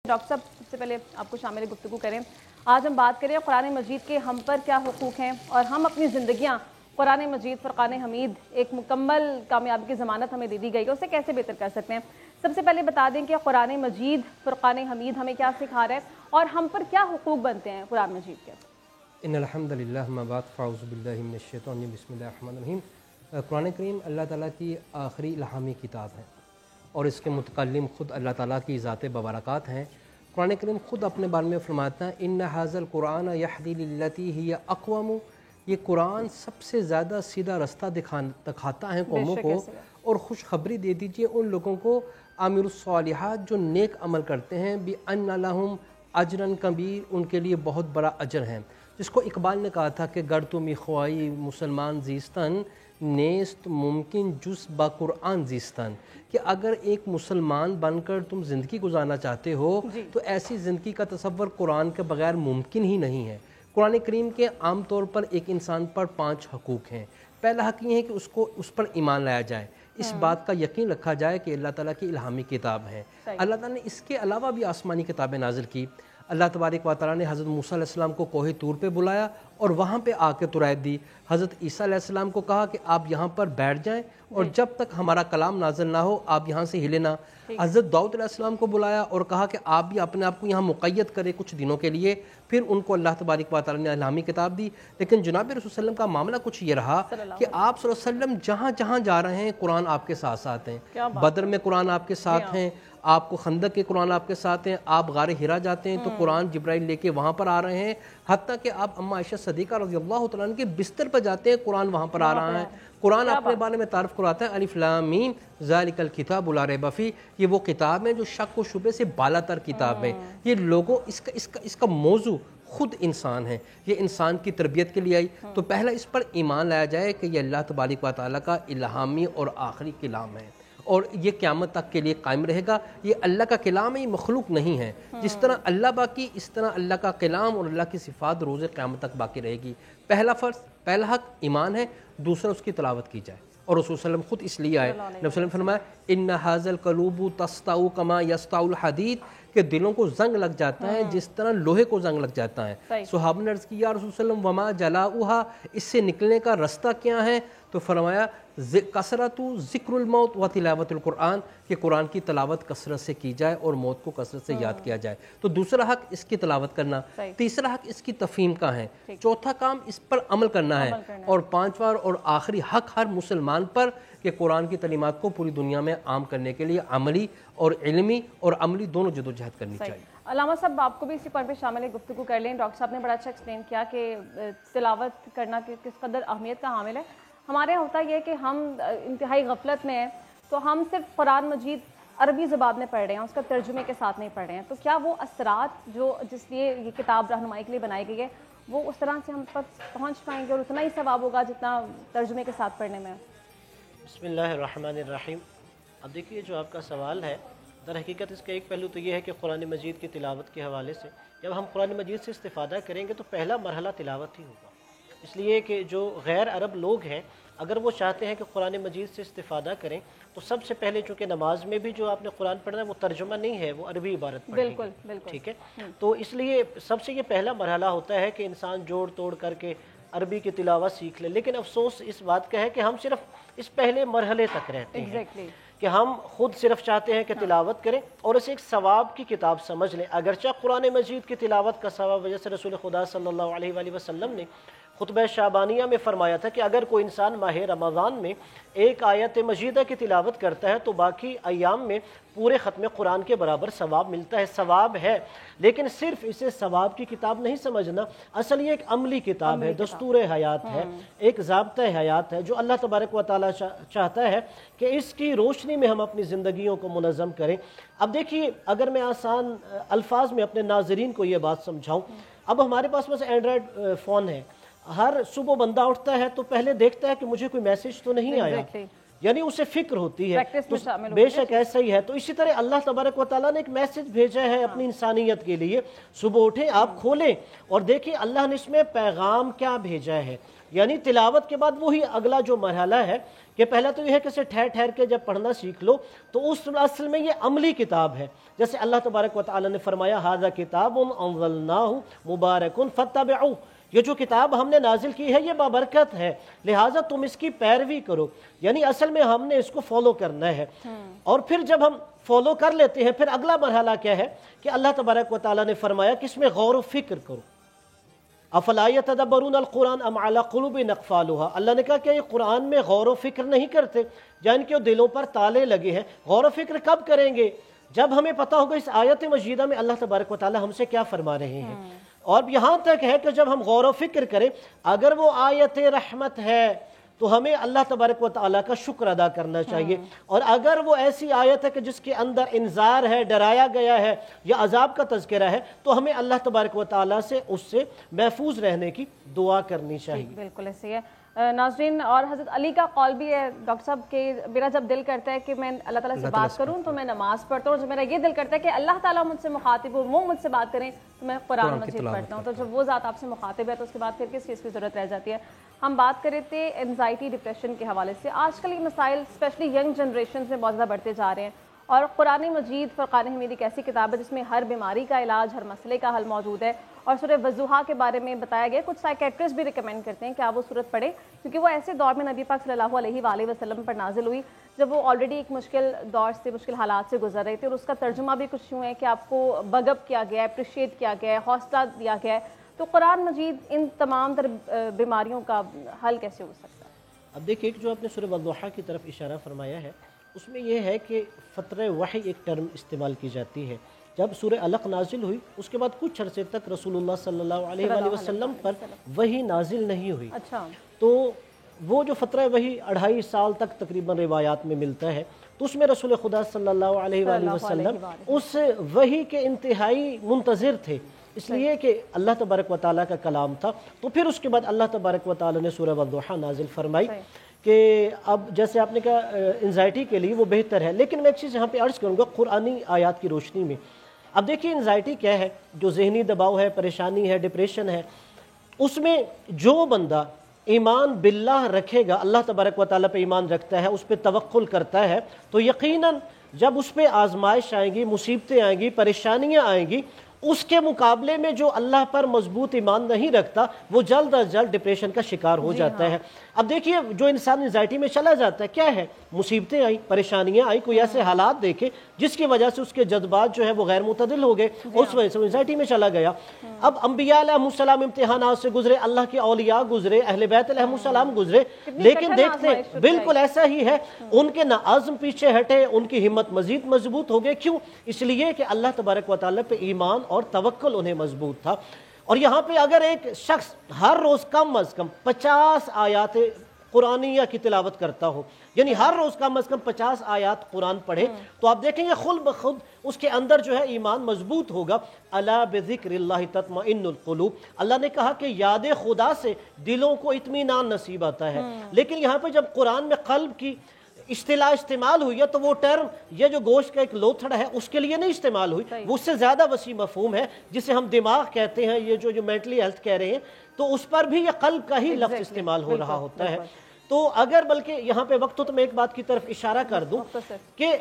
Doctor साहब, सबसे पहले आपको शामिल गुफ्तगू करें। आज हम बात करें कुरान मजीद के हम पर क्या हुकूक हैं और हम अपनी ज़िंदगियाँ कुरान मजीद फुरक़ान हमीद एक मुकम्मल कामयाबी की ज़मानत हमें दे दी गई है, उसे कैसे बेहतर कर सकते हैं। सबसे पहले बता दें कि कुरान मजीद फुरक़ान हमीद हमें क्या सिखा रहा है और हम पर क्या हुकूक बनते हैं कुरान मजीद के। इन्नल हम्दुलिल्लाह अम्मा बाद फ़अऊज़ु बिल्लाहि मिनश शैतानिर रजीम बिस्मिल्लाहिर रहमानिर रहीम। कुरान करीम अल्लाह ताला की आखिरी इल्हामी किताब है और इसके मुतकल्लिम ख़ुद अल्लाह ताला की ज़ात बरक़ात हैं। कुरान करीम ख़ुद अपने बारे में फरमाता है इन्ना हाज़ल कुरान यहदी लिल्लती हिय अक़वम। ये कुरान सबसे ज़्यादा सीधा रास्ता दिखाता है कौमों को और खुशखबरी दे दीजिए उन लोगों को आमिरुस्सालिहात जो नेक अमल करते हैं बि अन्ना लहुम अजरन कबीर, उनके लिए बहुत बड़ा अजर है। जिसको इकबाल ने कहा था कि गर तुम ख्वाई मुसलमान जीस्तन नेस्त मुमकिन जुस बा कुरान जीस्तन, कि अगर एक मुसलमान बनकर तुम ज़िंदगी गुजारना चाहते हो तो ऐसी ज़िंदगी का तसव्वुर कुरान के बगैर मुमकिन ही नहीं है। कुरान करीम के आम तौर पर एक इंसान पर 5 हकूक़ हैं। पहला हक़ ये है कि उसको उस पर ईमान लाया जाए, इस बात का यकीन रखा जाए कि अल्लाह ताला की इल्हामी किताब है। अल्लाह ताला ने इसके अलावा भी आसमानी किताबें नाज़िल की। अल्लाह तबारक व तआला ने हज़रत मूसा अलैहिस्सलाम को कोहे तूर पे बुलाया और वहाँ पे आके तुरैत दी। हज़रत ईसा अलैहिस्सलाम को कहा कि आप यहाँ पर बैठ जाएं और जब तक हमारा कलाम नाज़िल ना हो आप यहाँ से हिले ना। हज़रत दाऊद अलैहिस्सलाम को बुलाया और कहा कि आप भी अपने आप को यहाँ मुक़य्यद करें कुछ दिनों के लिए। फिर उनको अल्लाह तबारक व तआला ने इल्हामी किताब दी। लेकिन जनाब रसूल सल्लल्लाहु अलैहि वसल्लम का मामला कुछ ये रहा कि आप सल्लल्लाहु अलैहि वसल्लम जहाँ जहाँ जा रहे हैं कुरान आपके साथ साथ हैं। बदर में कुरान आपके साथ हैं, आपको खंदक के कुरान आपके साथ हैं, आप गारे हिरा जाते हैं तो कुरान जिब्राइल लेके वहाँ पर आ रहे हैं। हत्ता कि आप अम्मा आयशा सदीक़ा रज़ियल्लाहु तआला अन्हा के बिस्तर पर जाते हैं कुरान वहाँ पर आ रहा है। कुरान अपने बारे में तारीफ़ कराता है अलिफ लाम मीम ज़ालिकल किताबु ला रैब फ़ीह, ये वो किताब है जो शक व शुबे से बालातर किताब है। ये लोगों इसका मौजू खुद इंसान है, ये इंसान की तरबियत के लिए आई। तो पहला इस पर ईमान लाया जाए कि ये अल्लाह तबारक व तआला का इल्हामी और आखिरी कलाम है और ये क़यामत तक के लिए कायम रहेगा। ये अल्लाह का कलाम है, ये मखलूक नहीं है। जिस तरह अल्लाह बाकी इस तरह अल्लाह का कलाम और अल्लाह की सिफ़ात रोज़े क़यामत तक बाकी रहेगी। पहला फ़र्ज़, पहला हक़ ईमान है, दूसरा उसकी तिलावत की जाए। और रसूल सल्लल्लाहु अलैहि वसल्लम खुद इसलिए आए, नबी सल्लल्लाहु अलैहि वसल्लम फरमाया इन्ना हाज़ल क़लूबु तस्ताउ कमा यस्ताउल हदीद, के दिलों को जंग लग जाता है जिस तरह लोहे को जंग लग जाता है। सहाबा ने अर्ज़ की या रसूल सल्लल्लाहु अलैहि वसल्लम वमा जलाउहा, इससे निकलने का रास्ता क्या है? तो फरमाया कसरतु ज़िक्रुल मौत व तिलावतुल कुरान, कि कुरान की तलावत कसरत से की जाए और मौत को कसरत से याद किया जाए। तो दूसरा हक़ इसकी तलावत करना, तीसरा हक़ इसकी तफ़हीम का है, चौथा काम इस पर अमल करना है और पांचवा और आखिरी हक़ हर मुसलमान पर कि कुरान की तलीमात को पूरी दुनिया में आम करने के लिए अमली और इल्मी और अमली दोनों जदोजहद करनी चाहिए। अल्लामा साहब, आपको भी इसी पॉइंट पे शामिल गुफ्तगू कर लें। डॉक्टर साहब ने बड़ा अच्छा एक्सप्लेन किया कि तिलावत करना किस कदर अहमियत का हामिल है। हमारे यहाँ होता यह है कि हम इंतहाई गफलत में हैं, तो हम सिर्फ कुरान मजीद अरबी ज़बान में पढ़ रहे हैं, उसका तर्जुमे के साथ नहीं पढ़ रहे हैं। तो क्या वो असरात जो जिसलिए ये किताब रहनुमाई के लिए बनाई गई है वो उस तरह से हम पर पहुँच पाएंगे और उतना ही सवाब होगा जितना तर्जुमे के साथ पढ़ने में? बिस्मिल्लाहिर्रहमानिर्रहीम। अब देखिए, जो आपका सवाल है दर हकीकत इसका एक पहलू तो ये है कि कुरान मजीद की तिलावत के हवाले से जब हम कुरान मजीद से इस्तिफ़ादा करेंगे तो पहला मरहला तिलावत ही होगा। इसलिए कि जो गैर अरब लोग हैं अगर वो चाहते हैं कि कुरान मजीद से इस्तिफ़ादा करें तो सबसे पहले, चूँकि नमाज में भी जो आपने कुरान पढ़ना है वो तर्जुमा नहीं है, वो अरबी इबारत पढ़ेंगे। बिल्कुल ठीक है। तो इसलिए सबसे ये पहला मरहला होता है कि इंसान जोड़ तोड़ करके अरबी की तिलावत सीख ले। लेकिन अफसोस इस बात का है कि हम सिर्फ इस पहले मरहले तक रहते हैं कि हम खुद सिर्फ चाहते हैं कि तिलावत करें और इसे एक सवाब की किताब समझ लें। अगरचे कुरान मजीद की तिलावत का सवाब वजह से रसूल खुदा सल्लल्लाहु अलैहि वसल्लम ने खुतबा शाबानिया में फरमाया था कि अगर कोई इंसान माह रमज़ान में एक आयत मजीदा की तिलावत करता है तो बाकी अयाम में पूरे ख़त्म कुरान के बराबर सवाब मिलता है। सवाब है, लेकिन सिर्फ इसे सवाब की किताब नहीं समझना, असल ये एक अमली किताब है, दस्तूर हयात है, एक ज़ाब्ता हयात है जो अल्लाह तबारक व तआला चाहता है कि इसकी रोशनी में हम अपनी ज़िंदगियों को मुनज़्ज़म करें। अब देखिए, अगर मैं आसान अल्फाज में अपने नाज़रीन को ये बात समझाऊँ, अब हमारे पास बस एंड्रॉयड फ़ोन है, हर सुबह बंदा उठता है तो पहले देखता है कि मुझे कोई मैसेज तो नहीं आया, यानी उसे फिक्र होती है, प्रैक्टिस में शामिल तो होती है। बेशक ऐसा ही है। तो इसी तरह अल्लाह तबारक व तआला ने एक मैसेज भेजा है अपनी इंसानियत के लिए। सुबह उठें, आप खोलें और देखिए अल्लाह ने इसमें पैगाम क्या भेजा है। यानी तिलावत के बाद वही अगला जो मरहला है कि पहला तो यह है कि इसे ठहर ठहर के जब पढ़ना सीख लो तो उस असल में ये अमली किताब है। जैसे अल्लाह तबारक व तआला ने फरमाया हाज़ा किताबुन अंज़लनाहु मुबारकुन फत्तबिऊ, ये जो किताब हमने नाजिल की है ये बाबरकत है, लिहाजा तुम इसकी पैरवी करो। यानी असल में हमने इसको फॉलो करना है। और फिर जब हम फॉलो कर लेते हैं फिर अगला मरहला क्या है कि अल्लाह तबारक व तआला ने फरमाया कि इसमें गौर व फिक्र करो। अफला यतदब्बरून अल-कुरान अम अला कुलूबिन अक़फ़ालुहा, अल्लाह ने कहा कि ये कुरान में गौर व फिक्र नहीं करते, यानी कि दिलों पर ताले लगे हैं। गौर व फिक्र कब करेंगे? जब हमें पता होगा इस आयत मजीदा में अल्लाह तबारक व तआला हमसे क्या फरमा रहे हैं। और यहाँ तक है कि जब हम गौर व फिक्र करें, अगर वो आयत रहमत है तो हमें अल्लाह तबारक व तआला का शुक्र अदा करना चाहिए। और अगर वो ऐसी आयत है कि जिसके अंदर इंजार है, डराया गया है या अजाब का तज़किरा है, तो हमें अल्लाह तबारक व तआला से उससे महफूज रहने की दुआ करनी चाहिए। बिल्कुल ऐसे है नाज़रीन। और हज़रत अली का कौल भी है डॉक्टर साहब के, मेरा जब दिल करता है कि मैं अल्लाह ताला से बात करूं तो मैं नमाज़ पढ़ता हूँ। जब मेरा ये दिल करता है कि अल्लाह ताला मुझसे मुखातिब हो, वो मुझसे बात करें, तो मैं कुरान मजीद पढ़ता हूँ। तो जब वो ज़ात आपसे मुखातिब है तो उसके बाद फिर किस चीज़ की ज़रूरत रह जाती है। हम बात कर रहे थे एनजाइटी डिप्रेशन के हवाले से। आजकल ये मसाइल स्पेशली यंग जनरेशन में बहुत ज़्यादा बढ़ते जा रहे हैं। और कुरान मजीद फ़ुरक़ान हमीद एक ऐसी किताब है जिसमें हर बीमारी का इलाज, हर मसले का हल मौजूद है। और सूरह वज़ुहा के बारे में बताया गया। कुछ साइकेट्रिस्ट भी रिकमेंड करते हैं कि आप वो सूरत पढ़ें, क्योंकि वो ऐसे दौर में नबी पाक सल्लल्लाहु अलैहि वसल्लम पर नाजिल हुई जब वो ऑलरेडी एक मुश्किल दौर से, मुश्किल हालात से गुजर रहे थे। और उसका तर्जुमा भी कुछ यूँ है कि आपको बगअप किया गया है, अप्रिशिएट किया गया है, हौसला दिया गया है। तो कुरान मजीद इन तमाम बीमारियों का हल कैसे हो सकता है? अब देखिए जो आपने सूरह वज़ुहा की तरफ इशारा फरमाया है, उसमें यह है कि फ़त्र वही एक टर्म इस्तेमाल की जाती है। जब सूरह अलक़ नाजिल हुई उसके बाद कुछ अरसे तक रसूलुल्लाह सल्लल्लाहु अलैहि वसल्लम पर वही नाजिल नहीं हुई। अच्छा। तो वो जो फ़त्र वही 2.5 साल तक तकरीबन रिवायात में मिलता है, तो उसमें रसूल खुदा सल्लल्लाहु अलैहि वसल्लम उस वही के इंतहाई मुंतज़िर थे, इसलिए कि अल्लाह तबारक व तआला का कलाम था। तो फिर उसके बाद अल्लाह तबारक व तआला ने सूरह वज़ुहा नाजिल फरमाई कि अब जैसे आपने कहा एंजाइटी के लिए वो बेहतर है। लेकिन मैं एक चीज़ यहाँ पे अर्ज़ करूँगा कुरानी आयात की रोशनी में। अब देखिए एंजाइटी क्या है, जो जहनी दबाव है, परेशानी है, डिप्रेशन है, उसमें जो बंदा ईमान बिल्लाह रखेगा, अल्लाह तबारक व तआला पे ईमान रखता है, उस पर तवक्कुल करता है, तो यकीनन जब उस पर आजमाइश आएंगी, मुसीबतें आएंगी, परेशानियाँ आएंगी, उसके मुकाबले में जो अल्लाह पर मजबूत ईमान नहीं रखता वो जल्द अज जल्द डिप्रेशन का शिकार हो जाता है। अब देखिए जो इंसान एंजाइटी में चला जाता है, क्या है, मुसीबतें आई, परेशानियां आई, कोई ऐसे हालात देखे जिसकी वजह से उसके जज्बात जो है वो गैर मुतदिल हो गए, उस वजह से वो एंजाइटी में चला गया। अब अंबिया अलैहिस्सलाम इम्तिहानात से गुजरे, अल्लाह के औलिया गुजरे, अहले बैत अलैहिस्सलाम गुजरे, लेकिन देखते बिल्कुल ऐसा ही है, उनके ना अज़्म पीछे हटे, उनकी हिम्मत मजीद मजबूत हो गई। क्यों? इसलिए कि अल्लाह तबारक व तआला पे ईमान और तवक्कुल उन्हें मजबूत था। और यहाँ पे अगर एक शख्स हर रोज़ कम अज़ कम 50 आयात कुरानिया की तिलावत करता हो, यानी हर रोज़ कम अज़ कम 50 आयात कुरान पढ़े, तो आप देखेंगे खुद ब खुद उसके अंदर जो है ईमान मजबूत होगा। अला बिज़िक्रिल्लाहि तत्मइन्नुल क़ुलूब, अल्लाह ने कहा कि याद खुदा से दिलों को इत्मीनान नसीब आता है। लेकिन यहाँ पे जब कुरान में क़ल्ब की इस्तिलाह इस्तेमाल हुई है तो वो टर्म ये जो गोश्त का एक लोथड़ा है उसके लिए नहीं इस्तेमाल हुई, वो उससे ज़्यादा वसी मफहूम है, जिसे हम दिमाग कहते हैं, ये जो मेंटली हेल्थ कह रहे हैं, तो उस पर भी ये क़ल्ब का ही लफ्ज़ इस्तेमाल हो रहा होता है। तो अगर बल्कि यहाँ पे वक्त हो तो मैं एक बात की तरफ इशारा कर दूँ कि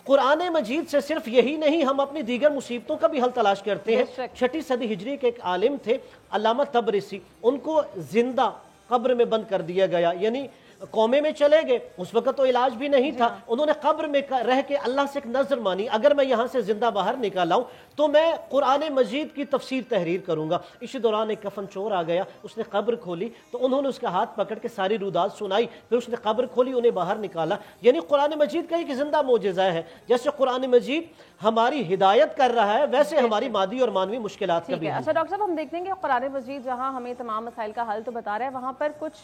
कुरान मजीद से सिर्फ यही नहीं, हम अपनी दीगर मुसीबतों का भी हल तलाश करते हैं। 6वीं सदी हिजरी के एक आलिम थे अल्लामा तबरिसी, उनको जिंदा कब्र में बंद कर दिया गया, यानी कौमे में चले गए, उस वक्त तो इलाज भी नहीं था, उन्होंने कब्र में रह के अल्लाह से एक नजर मानी, अगर मैं यहाँ से जिंदा बाहर निकाल आऊँ तो मैं कुरान मजीद की तफसीर तहरीर करूँगा। इसी दौरान एक कफन चोर आ गया, उसने कब्र खोली तो उन्होंने उसका हाथ पकड़ के सारी रुदात सुनाई, फिर उसने कब्र खोली, उन्हें बाहर निकाला। यानी कुरान मजीद का एक जिंदा मोजज़ा है। जैसे कुरान मजीद हमारी हिदायत कर रहा है, वैसे हमारी मादी और मानवी मुश्किलात का भी। अच्छा डॉक्टर साहब, हम देखते हैं कि कुरान मजीद जहाँ हमें तमाम मसाइल का हल तो बता रहा है, वहाँ पर कुछ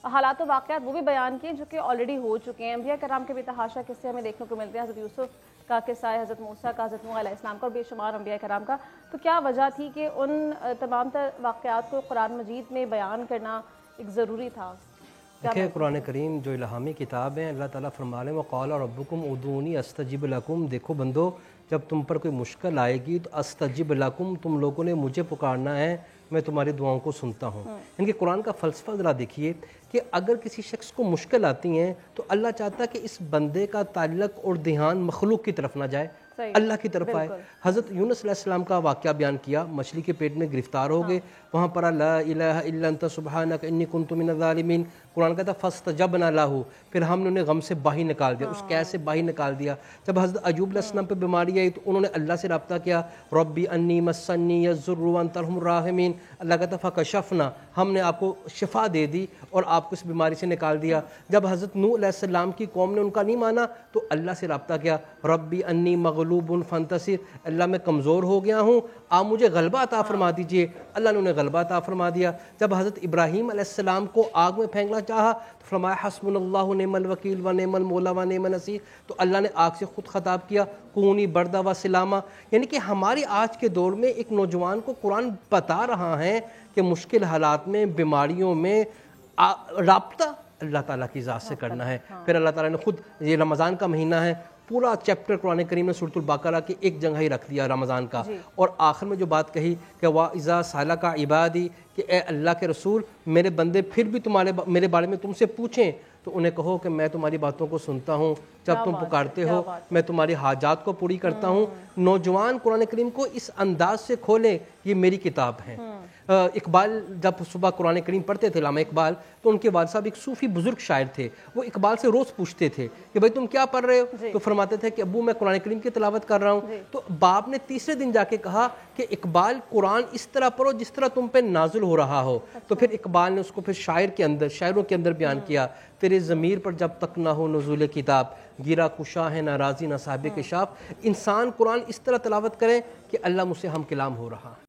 हालात और वाक़यात वो भी बयान किए जो कि ऑलरेडी हो चुके हैं। अंबिया कराम के भी तहाशा किस्से हमें देखने को मिलते हैं, हज़रत यूसुफ का किस्सा है, हज़रत मूसा का, हज़रत नूह अलैहिस्सलाम का और बेशुमार अंबिया कराम का। तो क्या वजह थी कि उन तमाम वाक़यात को कुरान मजीद में बयान करना एक ज़रूरी था? دیکھیں قرآن کریم جو الہامی کتاب ہے، اللہ تعالیٰ فرما رہے ہیں وقال ربکم ادعونی استجب لکم. دیکھو بندو، جب تم پر کوئی مشکل آئے گی تو استجب لکم، تم لوگوں نے مجھے پکارنا ہے، میں تمہاری دعاؤں کو سنتا ہوں. ان کے قرآن کا فلسفہ ذرا دیکھیے کہ اگر کسی شخص کو مشکل آتی ہیں تو اللہ چاہتا ہے کہ اس بندے کا تعلق اور دھیان مخلوق کی طرف نہ جائے، اللہ کی طرف آئے. حضرت یونس علیہ السلام کا واقعہ بیان کیا، مچھلی کے پیٹ میں گرفتار ہو گئے، وہاں پر لا الہ الا انت سبحانک انی کنت من الظالمین. قرآن کہتا ہے فاستجبنا لہ، پھر ہم نے انہیں غم سے باہر نکال دیا، اس قید سے باہر نکال دیا. جب حضرت ایوب علیہ السلام پہ بیماری آئی تو انہوں نے اللہ سے رابطہ کیا، ربی انی مسنی الضر وانت ارحم الراحمین. اللہ کہتا ہے فکشفنا، ہم نے آپ کو شفا دے دی اور آپ کو اس بیماری سے نکال دیا. جب حضرت نوح علیہ السلام کی قوم نے ان کا نہیں مانا تو اللہ سے رابطہ کیا، ربی انی مغلوب فانتصر، اللہ میں کمزور ہو گیا ہوں، آپ مجھے غلبہ عطا فرما دیجئے. اللہ نے انہیں غلبہ عطا فرما دیا. جب حضرت ابراہیم علیہ السلام کو آگ میں پھینکنا چاہا تو فرمایا حسبنا اللہ نعم الوکیل و نعم المولا و نعم النصیر، تو اللہ نے آگ سے خود خطاب کیا کونی بردا و سلاما. یعنی کہ ہماری آج کے دور میں ایک نوجوان کو قرآن بتا رہا ہے کہ مشکل حالات میں، بیماریوں میں رابطہ اللہ تعالیٰ کی ذات سے کرنا ہے. پھر اللہ تعالیٰ نے خود، یہ رمضان کا مہینہ ہے، پورا چیپٹر قرآن کریم نے سورۃ البقرہ کی ایک جگہ ہی رکھ دیا رمضان کا، اور آخر میں جو بات کہی کہ وَإِذَا سَأَلَكَ عِبَادِي، کہ اے اللہ کے رسول میرے بندے پھر بھی میرے بارے میں تم سے پوچھیں تو انہیں کہو کہ میں تمہاری باتوں کو سنتا ہوں، جب تم پکارتے ہو میں تمہاری حاجات کو پوری کرتا ہوں. نوجوان قرآن کریم کو اس انداز سے کھولے، یہ میری کتاب ہے. اقبال جب صبح قرآن کریم پڑھتے تھے، علامہ اقبال، تو ان کے والد صاحب ایک صوفی بزرگ شاعر تھے، وہ اقبال سے روز پوچھتے تھے کہ بھائی تم کیا پڑھ رہے ہو؟ تو فرماتے تھے کہ ابو میں قرآن کریم کی تلاوت کر رہا ہوں. تو باپ نے تیسرے دن جا کے کہا کہ اقبال قرآن اس طرح پڑھو جس طرح تم پہ نازل ہو رہا ہو. تو پھر اقبال نے اس کو پھر شاعروں کے اندر بیان کیا، تیرے ضمیر پر جب تک نہ ہو نزول کتاب، گرا کشا ہے نہ راضی نہ صاحب کشاف. انسان قرآن اس طرح تلاوت کرے کہ اللہ مجھ سے ہم کلام ہو رہا.